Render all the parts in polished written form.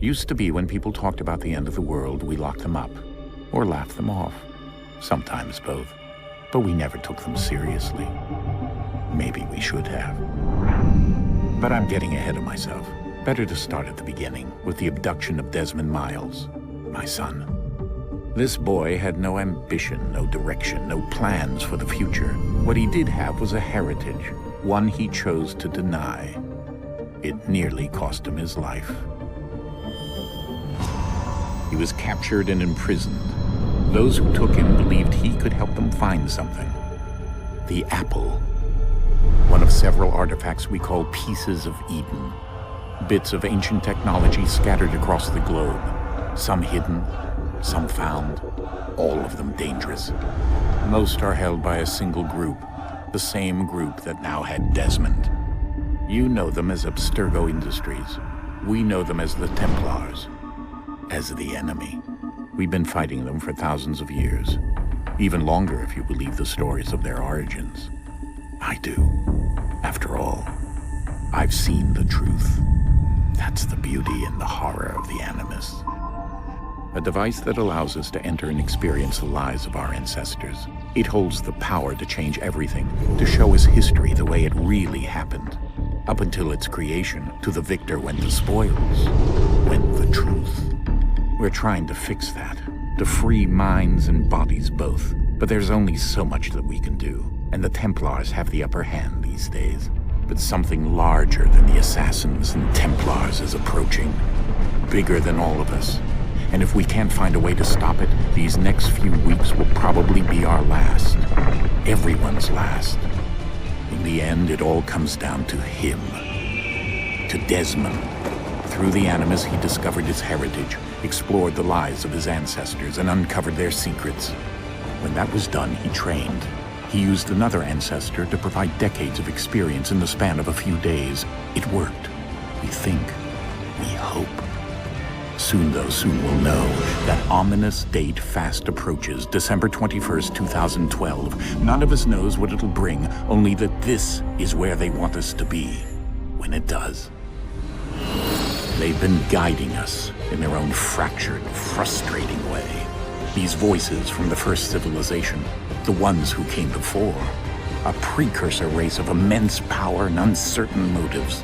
Used to be when people talked about the end of the world, we locked them up. Or laughed them off. Sometimes both. But we never took them seriously. Maybe we should have. But I'm getting ahead of myself. Better to start at the beginning, with the abduction of Desmond Miles, my son. This boy had no ambition, no direction, no plans for the future. What he did have was a heritage, one he chose to deny. It nearly cost him his life. He was captured and imprisoned. Those who took him believed he could help them find something. The apple. One of several artifacts we call pieces of Eden. Bits of ancient technology scattered across the globe. Some hidden, some found, all of them dangerous. Most are held by a single group, the same group that now had Desmond. You know them as Abstergo Industries. We know them as the Templars, as the enemy. We've been fighting them for thousands of years, even longer if you believe the stories of their origins. I do. After all, I've seen the truth. That's the beauty and the horror of the Animus. A device that allows us to enter and experience the lives of our ancestors. It holds the power to change everything, to show us history the way it really happened. Up until its creation, to the victor went the spoils, went the truth. We're trying to fix that, to free minds and bodies both. But there's only so much that we can do, and the Templars have the upper hand these days. But something larger than the assassins and Templars is approaching, bigger than all of us. And if we can't find a way to stop it, these next few weeks will probably be our last. Everyone's last. In the end, it all comes down to him. To Desmond. Through the Animus, he discovered his heritage, explored the lives of his ancestors, and uncovered their secrets. When that was done, he trained. He used another ancestor to provide decades of experience in the span of a few days. It worked. We think. We hope. Soon, though, soon we'll know. That ominous date fast approaches, December 21st, 2012. None of us knows what it'll bring, only that this is where they want us to be, when it does. They've been guiding us in their own fractured, frustrating way. These voices from the first civilization, the ones who came before, a precursor race of immense power and uncertain motives.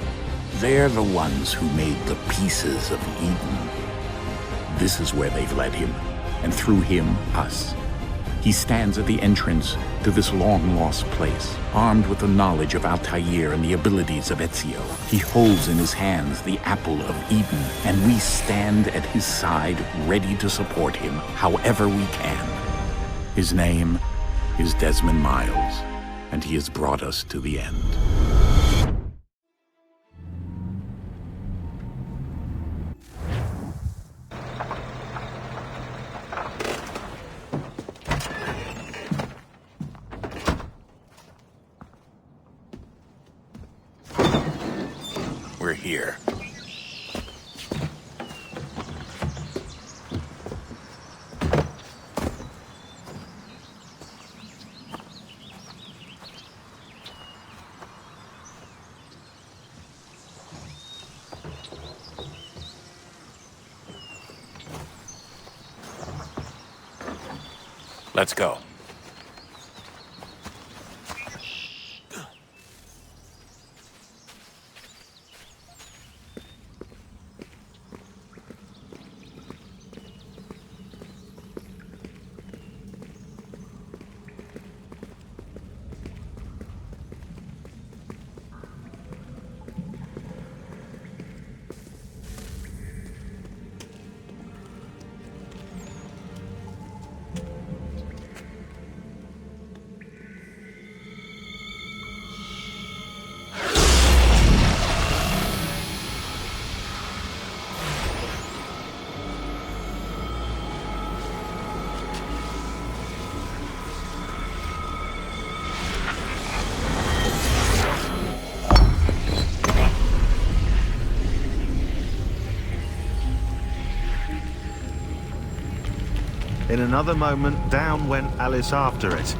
They're the ones who made the pieces of Eden. This is where they've led him, and through him, us. He stands at the entrance to this long-lost place, armed with the knowledge of Altair and the abilities of Ezio. He holds in his hands the apple of Eden, and we stand at his side, ready to support him however we can. His name is Desmond Miles, and he has brought us to the end. We're here. Let's go. In another moment, down went Alice after it,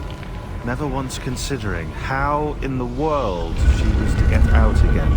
never once considering how in the world she was to get out again.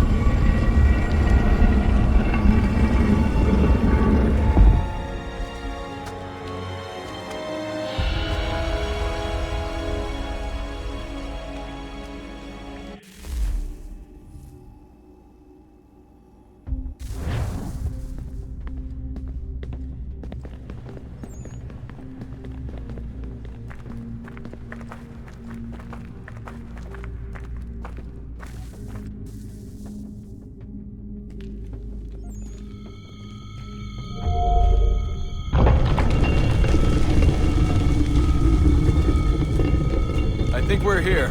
think we're here.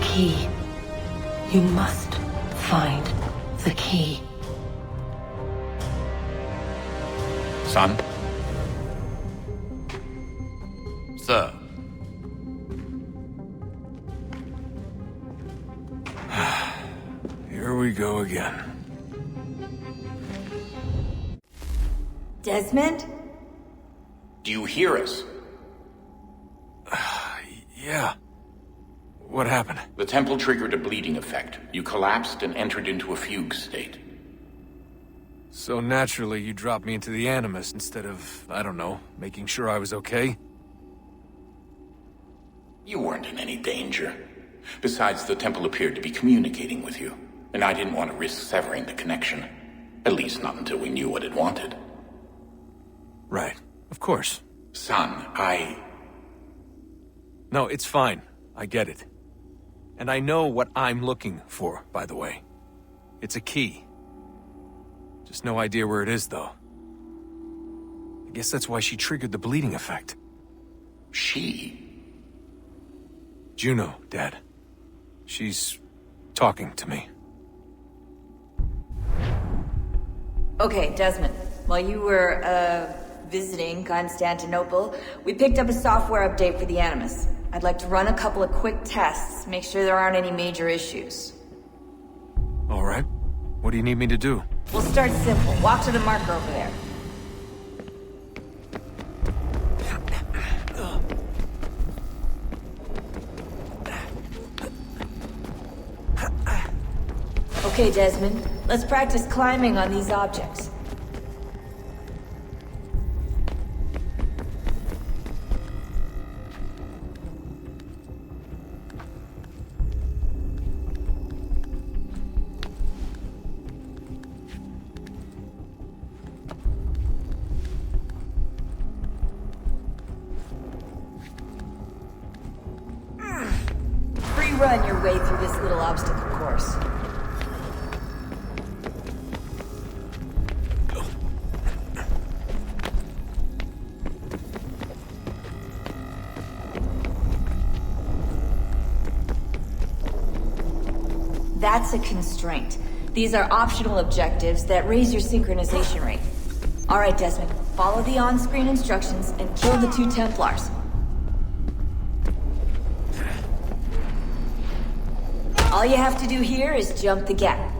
Key. You must find the key. Son? Sir. Here we go again. Desmond? Do you hear us? Yeah. What happened? The temple triggered a bleeding effect. You collapsed and entered into a fugue state. So naturally, you dropped me into the Animus instead of, I don't know, making sure I was okay? You weren't in any danger. Besides, the temple appeared to be communicating with you, and I didn't want to risk severing the connection. At least not until we knew what it wanted. Right. Of course. Son, No, it's fine. I get it. And I know what I'm looking for, by the way. It's a key. Just no idea where it is, though. I guess that's why she triggered the bleeding effect. She? Juno, Dad. She's talking to me. Okay, Desmond. While you were, visiting Constantinople, we picked up a software update for the Animus. I'd like to run a couple of quick tests, make sure there aren't any major issues. All right. What do you need me to do? We'll start simple. Walk to the marker over there. Okay, Desmond. Let's practice climbing on these objects. Run your way through this little obstacle course. That's a constraint. These are optional objectives that raise your synchronization rate. All right, Desmond, follow the on-screen instructions and kill the 2 Templars. All you have to do here is jump the gap.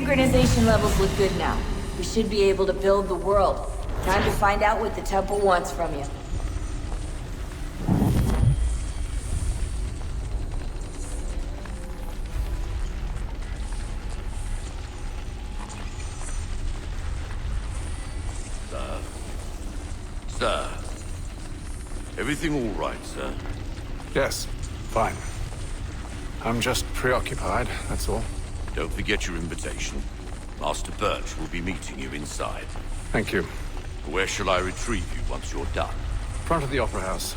Synchronization levels look good now. We should be able to build the world. Time to find out what the temple wants from you. Sir. Everything all right, sir? Yes, fine. I'm just preoccupied, that's all. Don't forget your invitation. Master Birch will be meeting you inside. Thank you. Where shall I retrieve you once you're done? Front of the Opera House.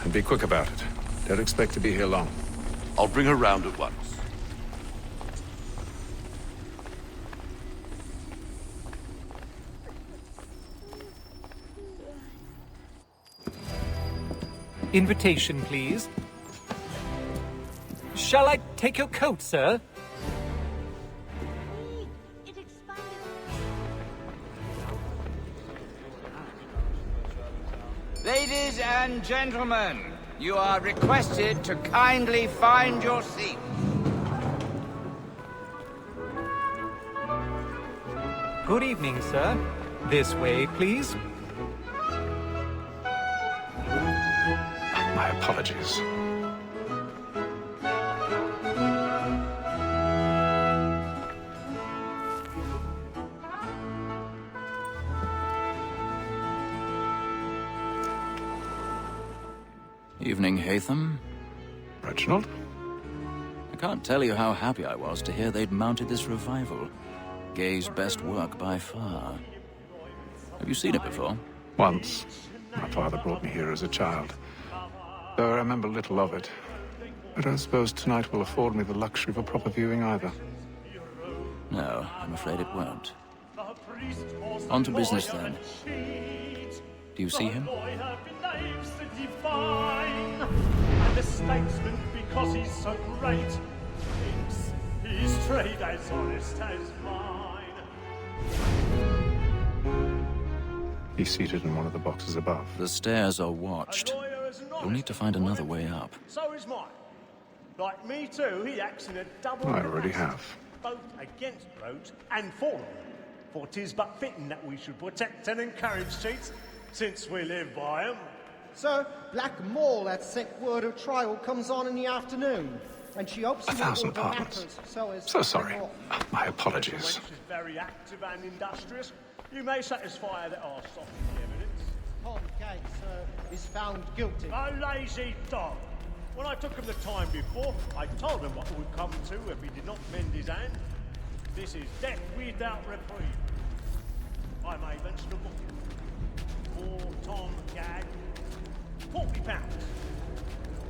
And be quick about it. Don't expect to be here long. I'll bring her round at once. Invitation, please. Shall I take your coat, sir? Ladies and gentlemen, you are requested to kindly find your seats. Good evening, sir. This way, please. My apologies. Evening, Hatham. Reginald? I can't tell you how happy I was to hear they'd mounted this revival. Gay's best work by far. Have you seen it before? Once. My father brought me here as a child. Though I remember little of it. I don't suppose tonight will afford me the luxury of a proper viewing either. No, I'm afraid it won't. On to business, then. Do you see him? And the statesman, because he's so great, thinks his trade as honest as mine. He's seated in one of the boxes above. The stairs are watched. You'll need to find another way up. So is mine. Like me too, he acts in a double I already capacity, have. both against roads and for them. For 'tis but fitting that we should protect and encourage cheats, since we live by 'em. Sir, Black Mole had sent word of trial comes on in the afternoon, and she hopes you will 1,000 order pardons. matters so as So sorry. to- My The apologies. wench is very active and industrious. You may satisfy that our soft evidence. Tom Gay, sir, is found guilty. A lazy dog. When I took him the time before, I told him what would come to if he did not mend his hand. This is death without reprieve. I may mention a book. For Tom Gag, £40.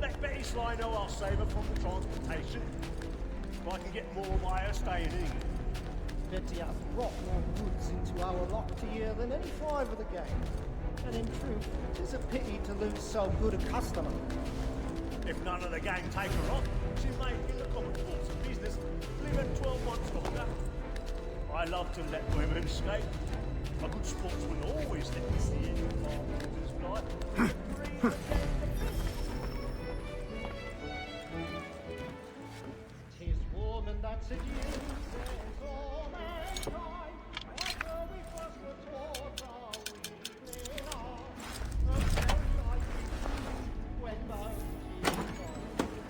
Let Betty Sly know I'll save her from the transportation. If I can get more by her staying in England. Betty has brought more goods into our lot a year than any five of the gang. And in truth, it is a pity to lose so good a customer. If none of the gang take her on, she may, in the common course of business, live her 12 months longer. I love to let women escape. A good sportsman always let me see it in his life. Tis woman that seduces all mankind. Whether we first were taught or we clean on. A very life when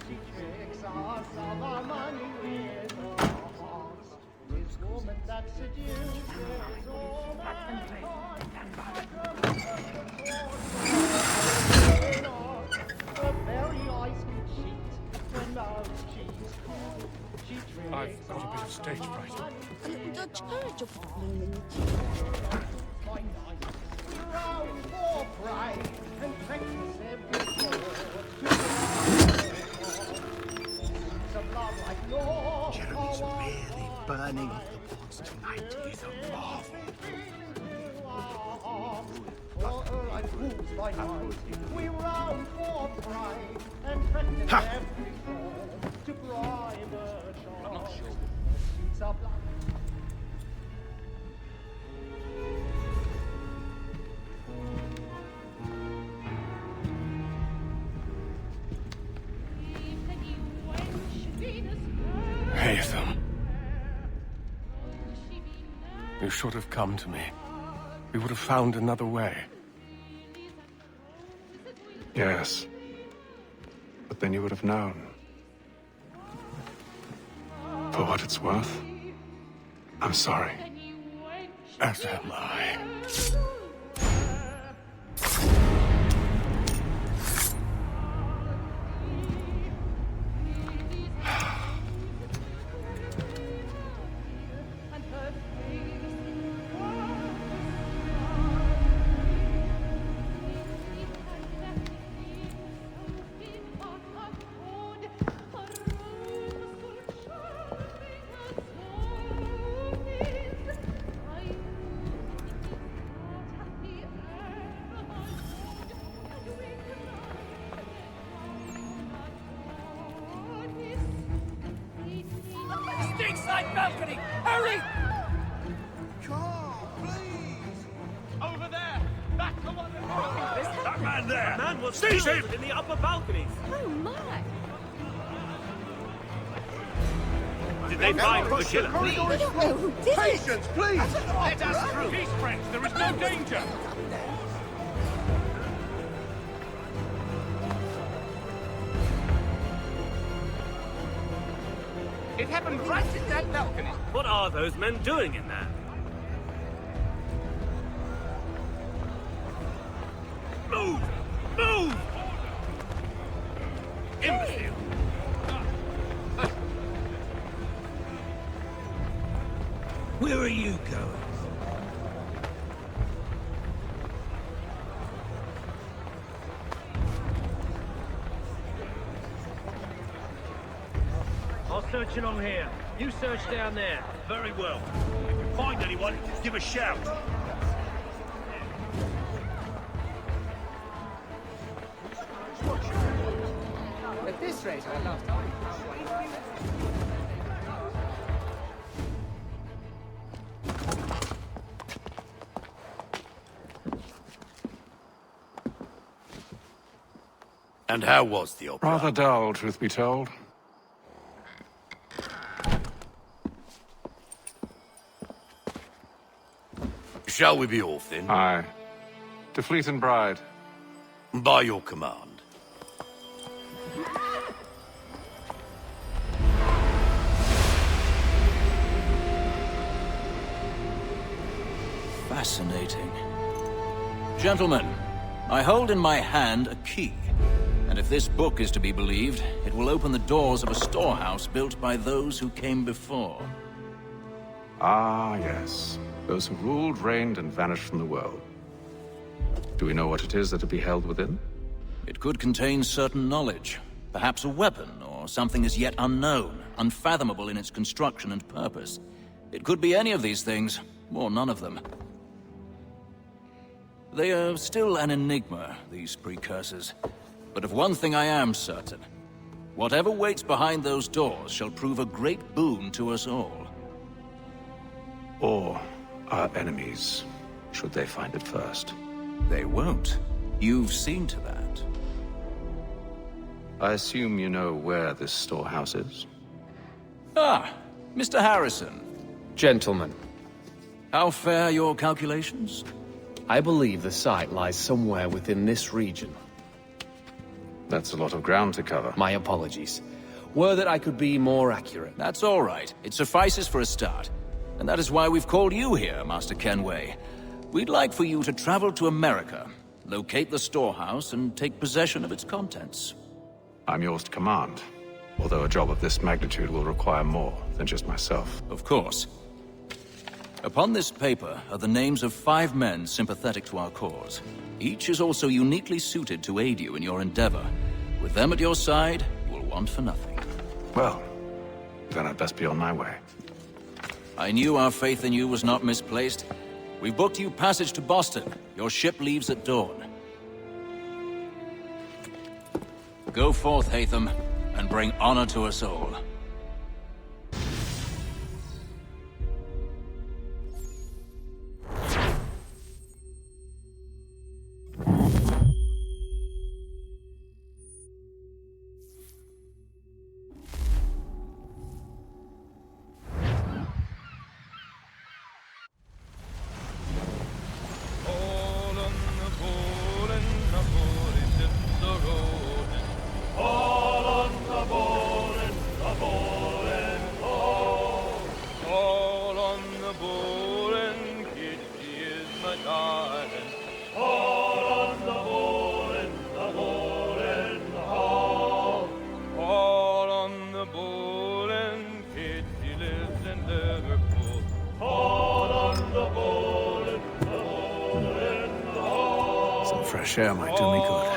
she tricks us of our money with her hearts. Tis woman that seduces all mankind. Whether we first were taught or we clean on. The very eyes can cheat when mouths cheat cold. She tricks I've got a bit of stage fright. The church of Blooming. my night. Round for pride and practice every Jeremy's really burning up the boards tonight. He's a marvel. We round for pride and practice every form to bribe a charm. I'm not sure. Suits are black. Hatham. You should have come to me. We would have found another way. Yes. But then you would have known. For what it's worth, I'm sorry. As am I. Side balcony! Hurry! Carl, please! Over there! Back the one! That man there! Man was Seize him! in the upper balconies! Oh my! Did they find the killer? I don't know who did it! Patience, please! Let us through! Peace, friends, there is no danger! It happened right in that balcony. What are those men doing in there? Move! Move! Imbecile! Where are you going? I'll search along here. You search down there. Very well. If you find anyone, give a shout. At this rate, I love And how was the opera? Rather dull, truth be told. Shall we be off then? Aye. To Fleet and Bride. By your command. Fascinating. Gentlemen, I hold in my hand a key. And if this book is to be believed, it will open the doors of a storehouse built by those who came before. Ah, yes. Those who ruled, reigned, and vanished from the world. Do we know what it is that will be held within? It could contain certain knowledge. Perhaps a weapon, or something as yet unknown, unfathomable in its construction and purpose. It could be any of these things, or none of them. They are still an enigma, these precursors. But of one thing I am certain. Whatever waits behind those doors shall prove a great boon to us all. Or our enemies, should they find it first. They won't. You've seen to that. I assume you know where this storehouse is? Ah, Mr. Harrison. Gentlemen, How fare your calculations? I believe the site lies somewhere within this region. That's a lot of ground to cover. My apologies. Were that I could be more accurate. That's all right. It suffices for a start. And that is why we've called you here, Master Kenway. We'd like for you to travel to America, locate the storehouse, and take possession of its contents. I'm yours to command. Although a job of this magnitude will require more than just myself. Of course. Upon this paper are the names of 5 men sympathetic to our cause. Each is also uniquely suited to aid you in your endeavor. With them at your side, you will want for nothing. Well, then I'd best be on my way. I knew our faith in you was not misplaced. We've booked you passage to Boston. Your ship leaves at dawn. Go forth, Hatham, and bring honor to us all. fresh air might do me good.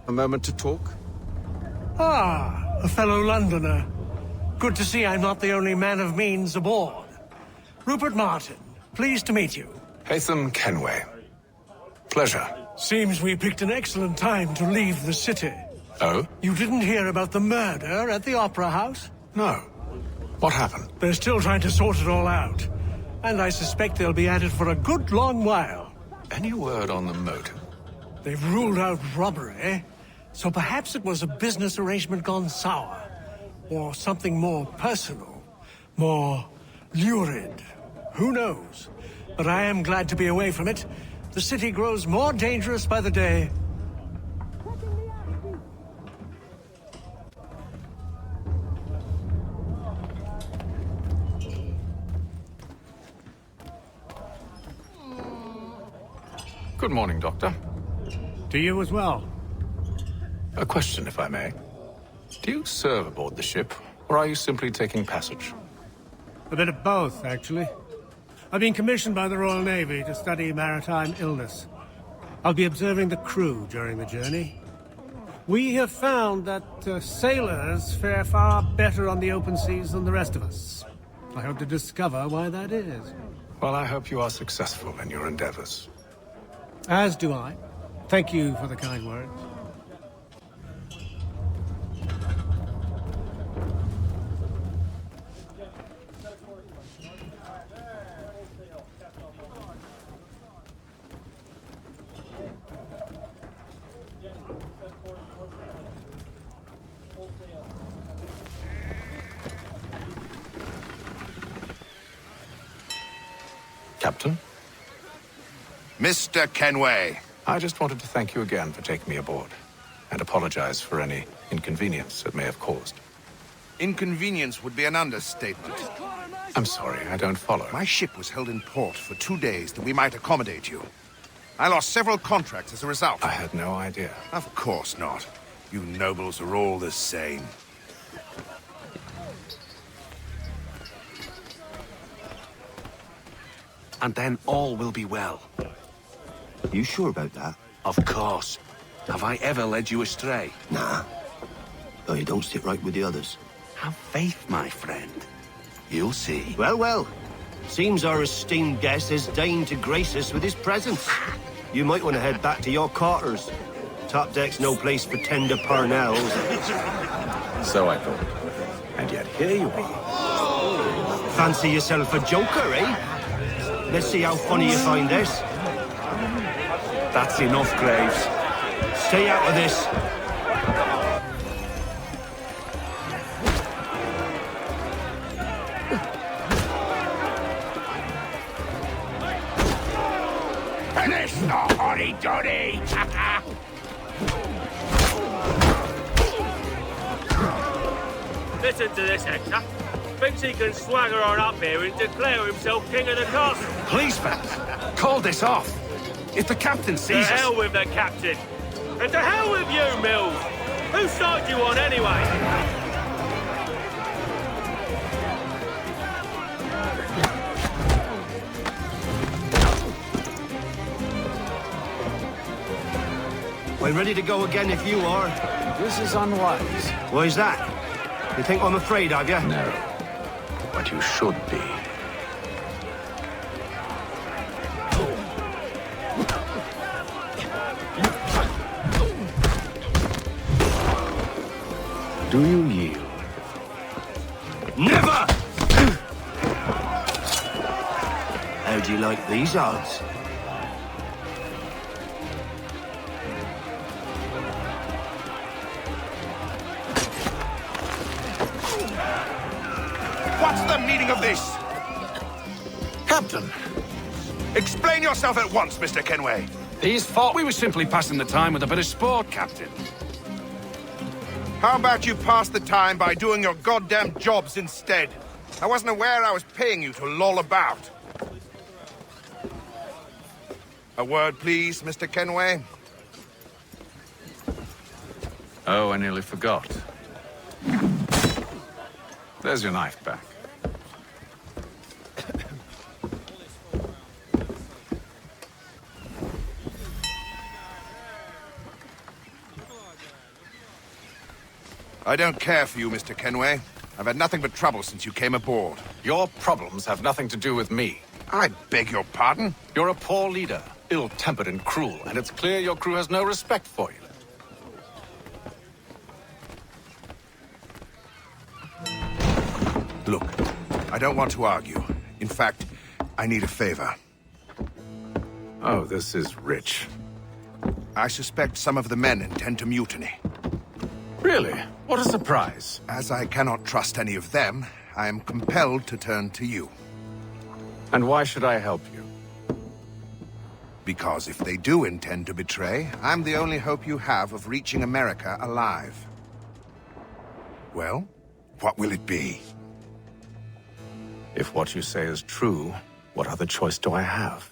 A moment to talk? Ah, a fellow Londoner. Good to see I'm not the only man of means aboard. Rupert Martin, pleased to meet you. Haytham Kenway. Pleasure. Seems we picked an excellent time to leave the city. Oh? You didn't hear about the murder at the Opera House? No. What happened? They're still trying to sort it all out. And I suspect they'll be at it for a good long while. Any word on the motive? They've ruled out robbery, so perhaps it was a business arrangement gone sour. Or something more personal, more lurid. Who knows? But I am glad to be away from it. The city grows more dangerous by the day. Good morning, Doctor. To you as well. A question, if I may. Do you serve aboard the ship, or are you simply taking passage? A bit of both, actually. I've been commissioned by the Royal Navy to study maritime illness. I'll be observing the crew during the journey. We have found that sailors fare far better on the open seas than the rest of us. I hope to discover why that is. Well, I hope you are successful in your endeavors. As do I. Thank you for the kind words. Captain? Mr. Kenway. I just wanted to thank you again for taking me aboard, and apologize for any inconvenience it may have caused. Inconvenience would be an understatement. I'm sorry, I don't follow. My ship was held in port for 2 days that we might accommodate you. I lost several contracts as a result. I had no idea. Of course not. You nobles are all the same. And then all will be well. You sure about that? Of course. Have I ever led you astray? Nah. Though you don't sit right with the others. Have faith, my friend. You'll see. Well, well. Seems our esteemed guest has deigned to grace us with his presence. You might want to head back to your quarters. Top deck's no place for tender parnells. So I thought. And yet here you are. Fancy yourself a joker, eh? Let's see how funny you find this. That's enough, Graves. Stay out of this. Finish the hurry-durry! Listen to this, Hector. Thinks he can swagger on up here and declare himself king of the castle. Please, Vance. Call this off. If the captain sees us... To hell with the captain. And to hell with you, Mills. Whose side you on, anyway? We're ready to go again if you are. This is unwise. Why's that? You think I'm afraid of you? No. But you should be. Do you yield? Never! How do you like these odds? What's the meaning of this? Captain! Explain yourself at once, Mr. Kenway. These thought we were simply passing the time with a bit of sport, Captain. How about you pass the time by doing your goddamn jobs instead? I wasn't aware I was paying you to loll about. A word, please, Mr. Kenway. Oh, I nearly forgot. There's your knife back. I don't care for you, Mr. Kenway. I've had nothing but trouble since you came aboard. Your problems have nothing to do with me. I beg your pardon? You're a poor leader, ill-tempered and cruel, and it's clear your crew has no respect for you. Look, I don't want to argue. In fact, I need a favor. Oh, this is rich. I suspect some of the men intend to mutiny. Really? What a surprise. As I cannot trust any of them, I am compelled to turn to you. And why should I help you? Because if they do intend to betray, I'm the only hope you have of reaching America alive. Well, what will it be? If what you say is true, what other choice do I have?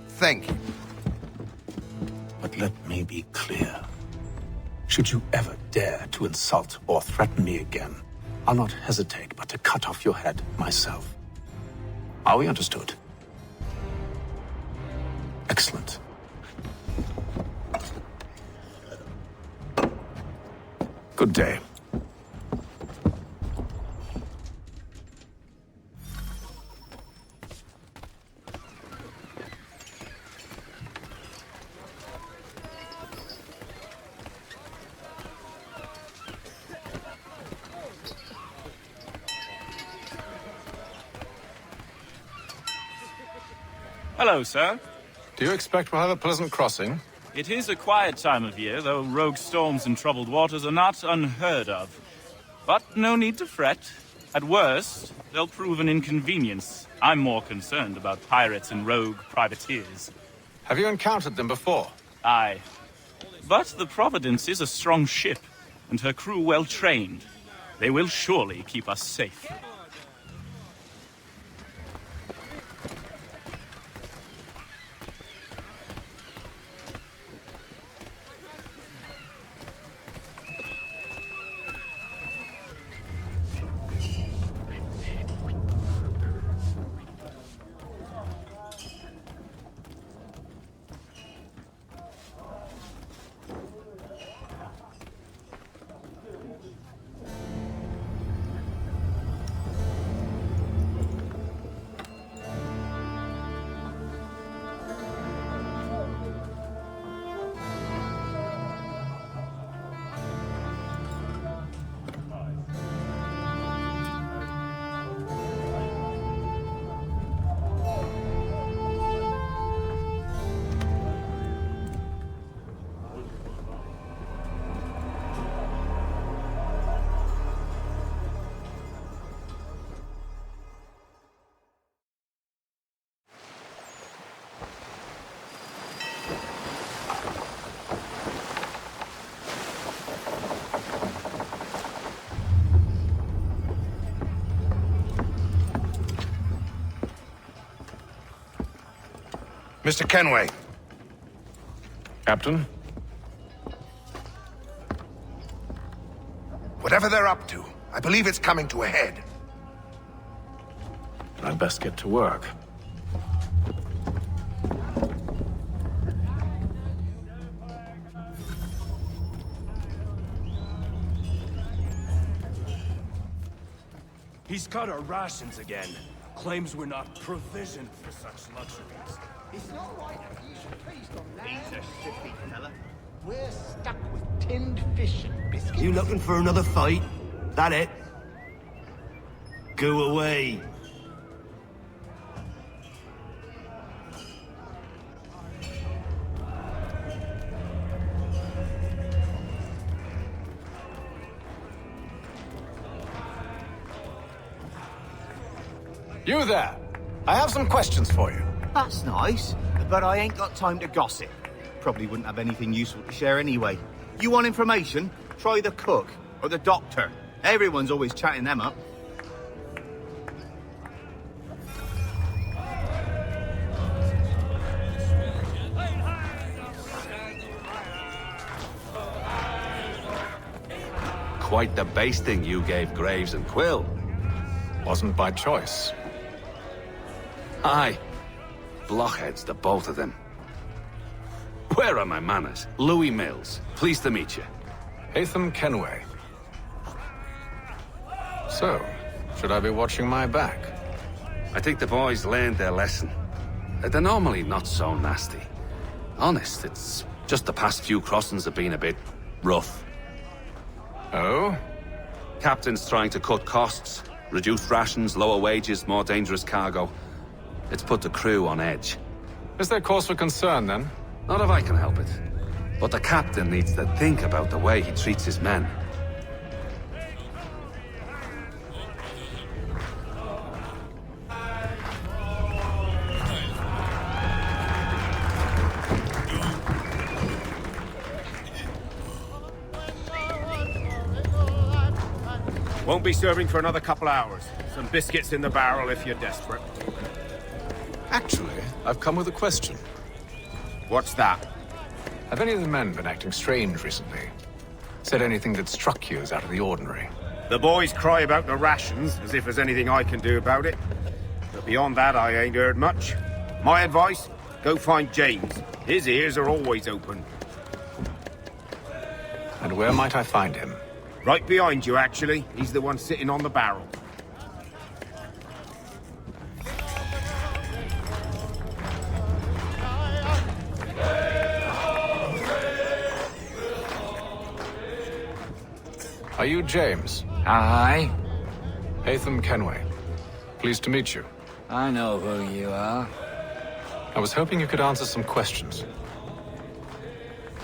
Thank you. But let me be clear. Should you ever dare to insult or threaten me again, I'll not hesitate but to cut off your head myself. Are we understood? Excellent. Good day. Hello, sir. Do you expect we'll have a pleasant crossing? It is a quiet time of year, though rogue storms and troubled waters are not unheard of. But no need to fret. At worst, they'll prove an inconvenience. I'm more concerned about pirates and rogue privateers. Have you encountered them before? Aye. But the Providence is a strong ship, and her crew well trained. They will surely keep us safe. Mr. Kenway. Captain? Whatever they're up to, I believe it's coming to a head. I'd best get to work. He's cut our rations again. Claims we're not provisioned for such luxuries. It's not right that you should feast on that. He's a shifty fella. We're stuck with tinned fish and biscuits. You looking for another fight? That it? Go away. You there! I have some questions for you. That's nice, but I ain't got time to gossip. Probably wouldn't have anything useful to share anyway. You want information? Try the cook or the doctor. Everyone's always chatting them up. quite the basting you gave Graves and Quill. Wasn't by choice. Aye. Blockheads, the both of them. Where are my manners? Louis Mills. Pleased to meet you. Haytham Kenway. So, should I be watching my back? I think the boys learned their lesson. They're normally not so nasty. Honest, it's just the past few crossings have been a bit rough. Oh? Captain's trying to cut costs, reduce rations, lower wages, more dangerous cargo. It's put the crew on edge. Is there cause for concern, then? Not if I can help it. But the captain needs to think about the way he treats his men. Won't be serving for another couple hours. Some biscuits in the barrel if you're desperate. Actually, I've come with a question. What's that? Have any of the men been acting strange recently? Said anything that struck you as out of the ordinary? The boys cry about the rations, as if there's anything I can do about it. But beyond that, I ain't heard much. My advice? Go find James. His ears are always open. And where might I find him? Right behind you, actually. He's the one sitting on the barrel. Are you James? Aye. Haytham Kenway. Pleased to meet you. I know who you are. I was hoping you could answer some questions.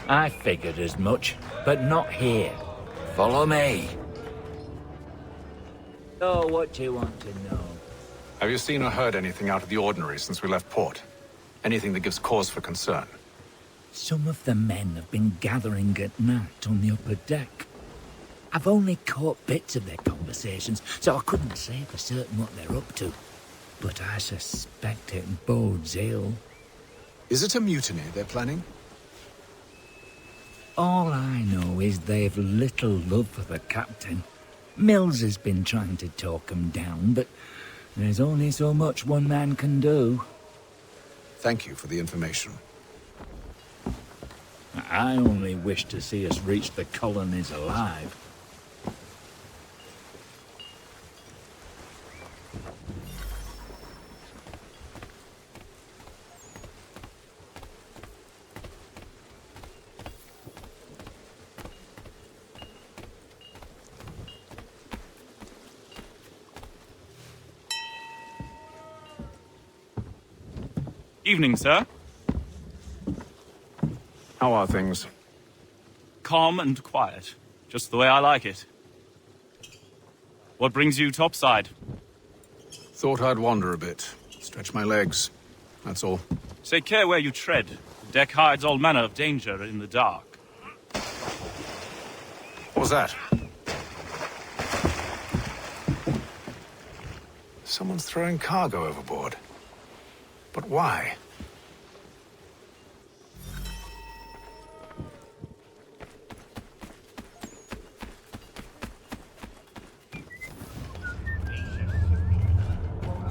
I figured as much, but not here. Follow me. So what do you want to know? Have you seen or heard anything out of the ordinary since we left port? Anything that gives cause for concern? Some of the men have been gathering at night on the upper deck. I've only caught bits of their conversations, so I couldn't say for certain what they're up to. But I suspect it bodes ill. Is it a mutiny they're planning? All I know is they've little love for the captain. Mills has been trying to talk 'em down, but there's only so much one man can do. Thank you for the information. I only wish to see us reach the colonies alive. Evening, sir. How are things? Calm and quiet. Just the way I like it. What brings you topside? Thought I'd wander a bit. Stretch my legs. That's all. Take care where you tread. The deck hides all manner of danger in the dark. What was that? Someone's throwing cargo overboard. But why?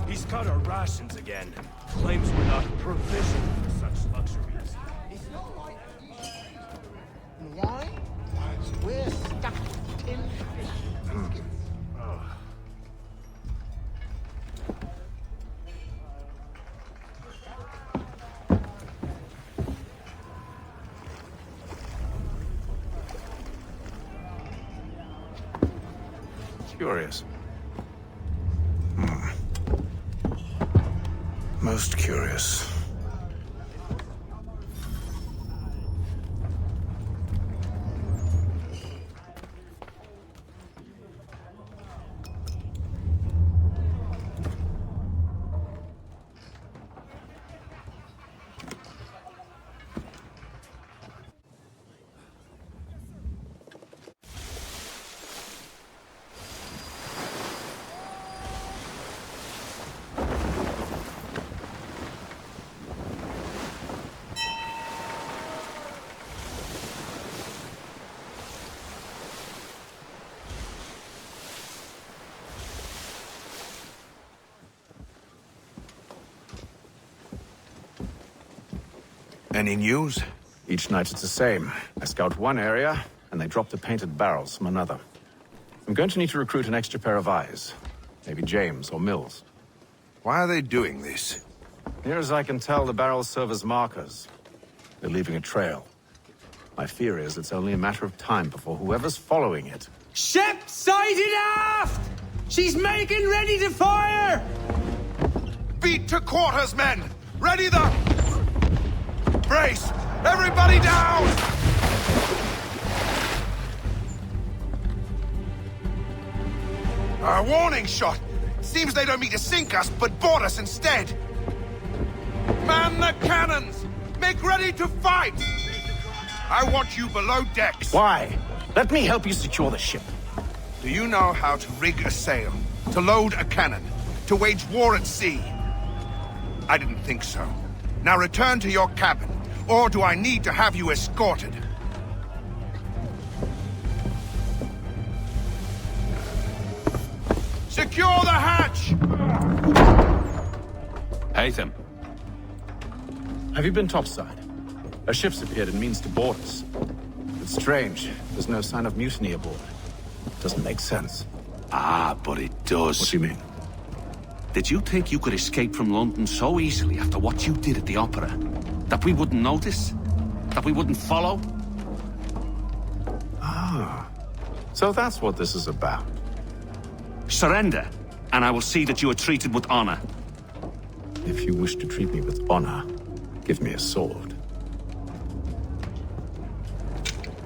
He's cut our rations again. Claims we're not provisioned for such luxuries. Why? We're stuck with 10 fish biscuits. Curious. Most curious. Any news? Each night it's the same. I scout one area, and they drop the painted barrels from another. I'm going to need to recruit an extra pair of eyes. Maybe James or Mills. Why are they doing this? Near as I can tell, the barrels serve as markers. They're leaving a trail. My fear is it's only a matter of time before whoever's following it... Ship sighted aft! She's making ready to fire! Beat to quarters, men! Ready the... Brace! Everybody down! A warning shot! Seems they don't mean to sink us, but board us instead! Man the cannons! Make ready to fight! I want you below decks. Why? Let me help you secure the ship. Do you know how to rig a sail? To load a cannon? To wage war at sea? I didn't think so. Now return to your cabin, or do I need to have you escorted? Secure the hatch! Haytham. Have you been topside? A ship's appeared and means to board us. It's strange. There's no sign of mutiny aboard. Doesn't make sense. Ah, but it does. What do you mean? Did you think you could escape from London so easily after what you did at the opera? That we wouldn't notice? That we wouldn't follow? Ah. So that's what this is about. Surrender, and I will see that you are treated with honor. If you wish to treat me with honor, give me a sword.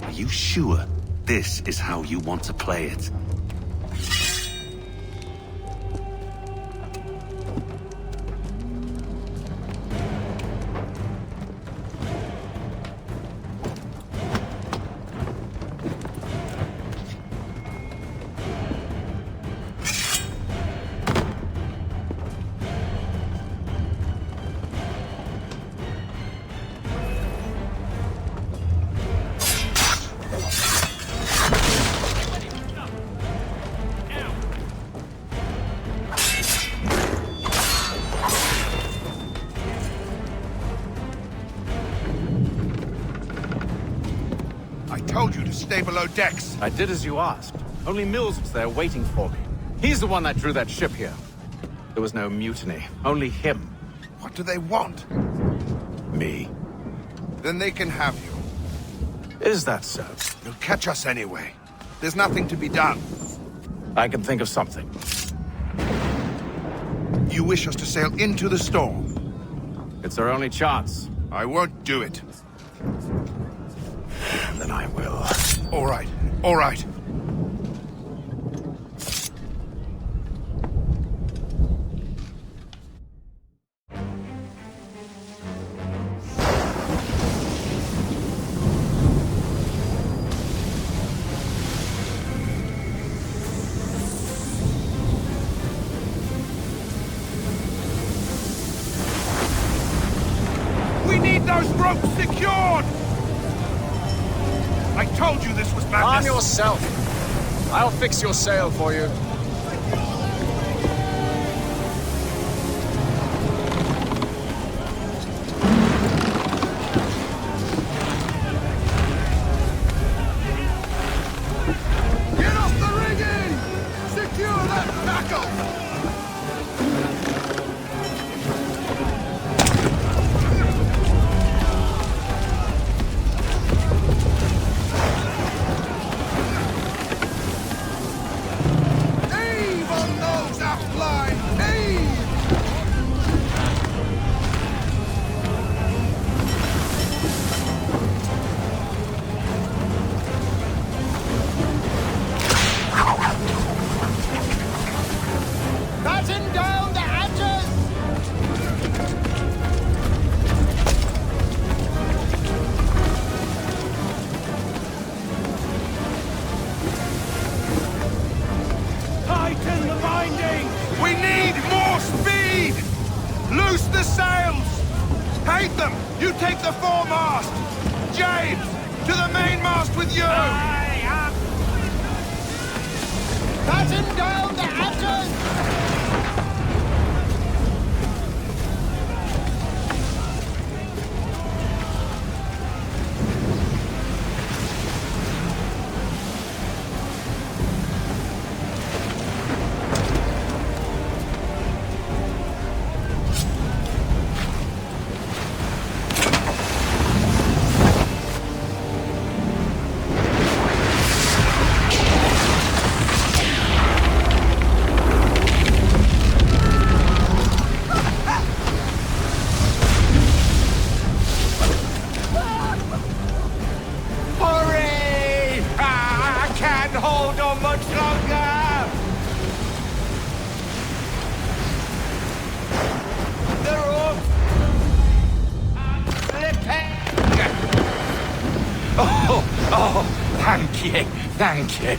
Are you sure this is how you want to play it? Stay below decks. I did as you asked. Only Mills was there waiting for me. He's the one that drew that ship here. There was no mutiny, only him. What do they want? Me. Then they can have you. Is that so? You'll catch us anyway. There's nothing to be done. I can think of something. You wish us to sail into the storm? It's our only chance. I won't do it. Then I will. All right, all right. We need those ropes secured! I told you this was madness! Arm yourself. I'll fix your sail for you. Get off the rigging! Secure that tackle! Loose the sails! Hate them! You take the foremast! James, to the mainmast with you! Batten down the hatches! Oh, thank you, thank you.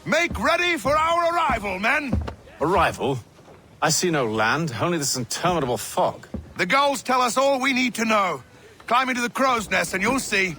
Make ready for our arrival, men! Arrival? I see no land, only this interminable fog. The gulls tell us all we need to know. Climb into the crow's nest and you'll see.